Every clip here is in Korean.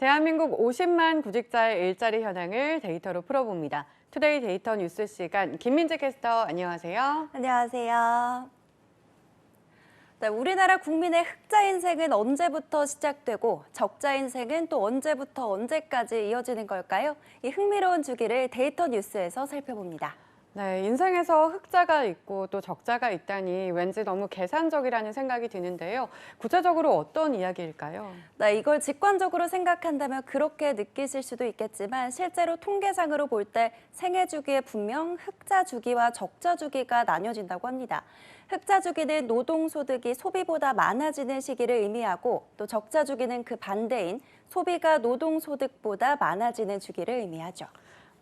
대한민국 50만 구직자의 일자리 현황을 데이터로 풀어봅니다. 투데이 데이터 뉴스 시간, 김민재 캐스터 안녕하세요. 안녕하세요. 네, 우리나라 국민의 흑자 인생은 언제부터 시작되고 적자 인생은 또 언제부터 언제까지 이어지는 걸까요? 이 흥미로운 주기를 데이터 뉴스에서 살펴봅니다. 네, 인생에서 흑자가 있고 또 적자가 있다니 왠지 너무 계산적이라는 생각이 드는데요. 구체적으로 어떤 이야기일까요? 네, 이걸 직관적으로 생각한다면 그렇게 느끼실 수도 있겠지만 실제로 통계상으로 볼 때 생애 주기에 분명 흑자 주기와 적자 주기가 나뉘어진다고 합니다. 흑자 주기는 노동소득이 소비보다 많아지는 시기를 의미하고 또 적자 주기는 그 반대인 소비가 노동소득보다 많아지는 주기를 의미하죠.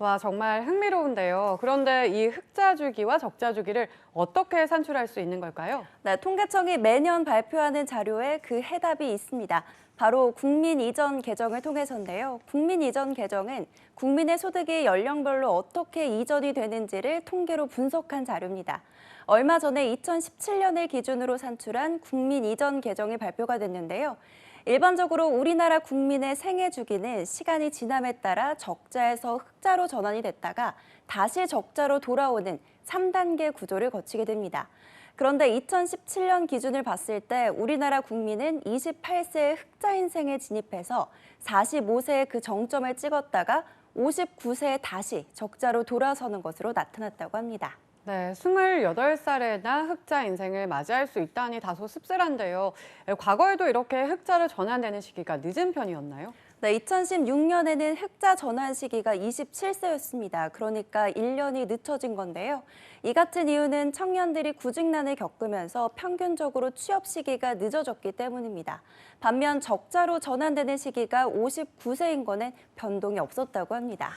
와, 정말 흥미로운데요. 그런데 이 흑자 주기와 적자 주기를 어떻게 산출할 수 있는 걸까요? 네, 통계청이 매년 발표하는 자료에 그 해답이 있습니다. 바로 국민 이전 계정을 통해서인데요. 국민 이전 계정은 국민의 소득이 연령별로 어떻게 이전이 되는지를 통계로 분석한 자료입니다. 얼마 전에 2017년을 기준으로 산출한 국민 이전 계정이 발표가 됐는데요. 일반적으로 우리나라 국민의 생애 주기는 시간이 지남에 따라 적자에서 흑자로 전환이 됐다가 다시 적자로 돌아오는 3단계 구조를 거치게 됩니다. 그런데 2017년 기준을 봤을 때 우리나라 국민은 28세의 흑자 인생에 진입해서 45세의 그 정점을 찍었다가 59세에 다시 적자로 돌아서는 것으로 나타났다고 합니다. 네, 28살에나 흑자 인생을 맞이할 수 있다니 다소 씁쓸한데요. 과거에도 이렇게 흑자를 전환되는 시기가 늦은 편이었나요? 네, 2016년에는 흑자 전환 시기가 27세였습니다. 그러니까 1년이 늦춰진 건데요. 이 같은 이유는 청년들이 구직난을 겪으면서 평균적으로 취업 시기가 늦어졌기 때문입니다. 반면 적자로 전환되는 시기가 59세인 거는 변동이 없었다고 합니다.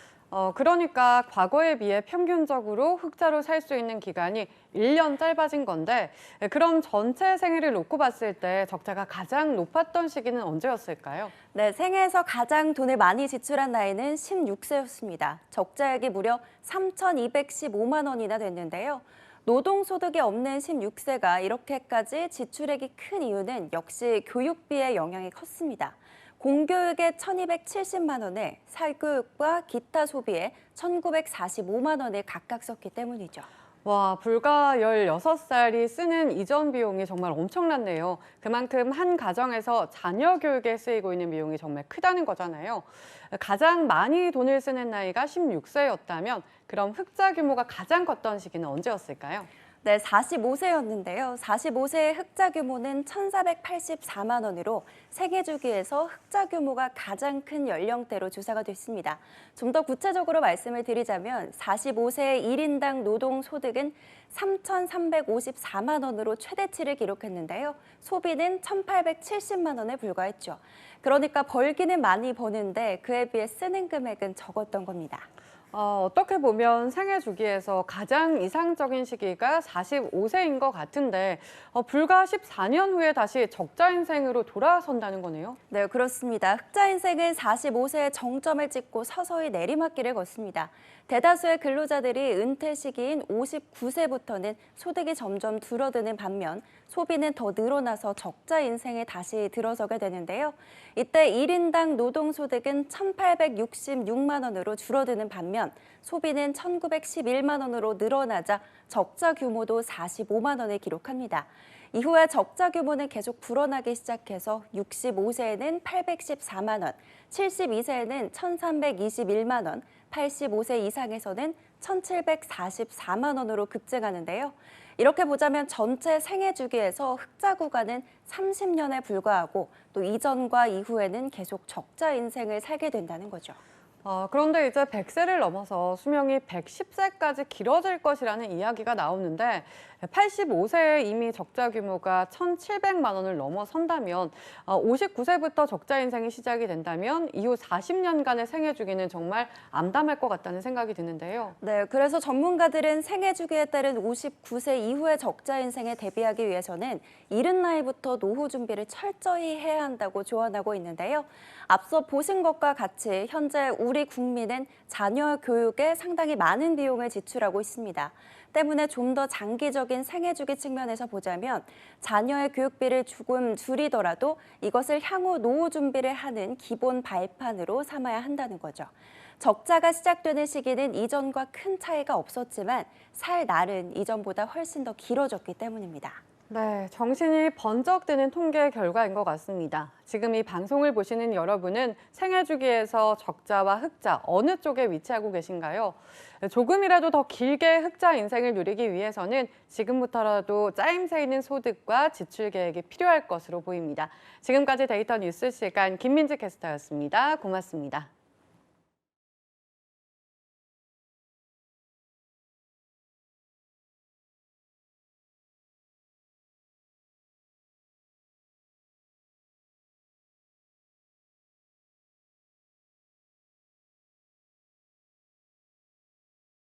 그러니까 과거에 비해 평균적으로 흑자로 살 수 있는 기간이 1년 짧아진 건데, 그럼 전체 생애를 놓고 봤을 때 적자가 가장 높았던 시기는 언제였을까요? 네, 생애에서 가장 돈을 많이 지출한 나이는 16세였습니다. 적자액이 무려 3,215만 원이나 됐는데요. 노동소득이 없는 16세가 이렇게까지 지출액이 큰 이유는 역시 교육비의 영향이 컸습니다. 공교육에 1,270만 원에 사교육과 기타 소비에 1,945만 원을 각각 썼기 때문이죠. 와, 불과 16살이 쓰는 이전 비용이 정말 엄청났네요. 그만큼 한 가정에서 자녀 교육에 쓰이고 있는 비용이 정말 크다는 거잖아요. 가장 많이 돈을 쓰는 나이가 16세였다면 그럼 흑자 규모가 가장 컸던 시기는 언제였을까요? 네, 45세였는데요. 45세의 흑자 규모는 1,484만 원으로 생애 주기에서 흑자 규모가 가장 큰 연령대로 조사가 됐습니다. 좀 더 구체적으로 말씀을 드리자면 45세의 1인당 노동 소득은 3,354만 원으로 최대치를 기록했는데요. 소비는 1,870만 원에 불과했죠. 그러니까 벌기는 많이 버는데 그에 비해 쓰는 금액은 적었던 겁니다. 어떻게 보면 생애 주기에서 가장 이상적인 시기가 45세인 것 같은데 불과 14년 후에 다시 적자 인생으로 돌아선다는 거네요. 네, 그렇습니다. 흑자 인생은 45세의 정점을 찍고 서서히 내리막길을 걷습니다. 대다수의 근로자들이 은퇴 시기인 59세부터는 소득이 점점 줄어드는 반면 소비는 더 늘어나서 적자 인생에 다시 들어서게 되는데요. 이때 1인당 노동소득은 1,866만 원으로 줄어드는 반면 소비는 1,911만 원으로 늘어나자 적자 규모도 45만 원을 기록합니다. 이후에 적자 규모는 계속 불어나기 시작해서 65세에는 814만 원, 72세에는 1,321만 원, 85세 이상에서는 1,744만 원으로 급증하는데요. 이렇게 보자면 전체 생애 주기에서 흑자 구간은 30년에 불과하고 또 이전과 이후에는 계속 적자 인생을 살게 된다는 거죠. 그런데 이제 100세를 넘어서 수명이 110세까지 길어질 것이라는 이야기가 나오는데 85세에 이미 적자 규모가 1,700만 원을 넘어선다면 59세부터 적자 인생이 시작이 된다면 이후 40년간의 생애 주기는 정말 암담할 것 같다는 생각이 드는데요. 네, 그래서 전문가들은 생애 주기에 따른 59세 이후의 적자 인생에 대비하기 위해서는 이른 나이부터 노후 준비를 철저히 해야 한다고 조언하고 있는데요. 앞서 보신 것과 같이 현재 우리 국민은 자녀 교육에 상당히 많은 비용을 지출하고 있습니다. 때문에 좀 더 장기적인 생애주기 측면에서 보자면 자녀의 교육비를 조금 줄이더라도 이것을 향후 노후 준비를 하는 기본 발판으로 삼아야 한다는 거죠. 적자가 시작되는 시기는 이전과 큰 차이가 없었지만 살 날은 이전보다 훨씬 더 길어졌기 때문입니다. 네, 정신이 번쩍 드는 통계 결과인 것 같습니다. 지금 이 방송을 보시는 여러분은 생애 주기에서 적자와 흑자 어느 쪽에 위치하고 계신가요? 조금이라도 더 길게 흑자 인생을 누리기 위해서는 지금부터라도 짜임새 있는 소득과 지출 계획이 필요할 것으로 보입니다. 지금까지 데이터 뉴스 시간 김민지 캐스터였습니다. 고맙습니다.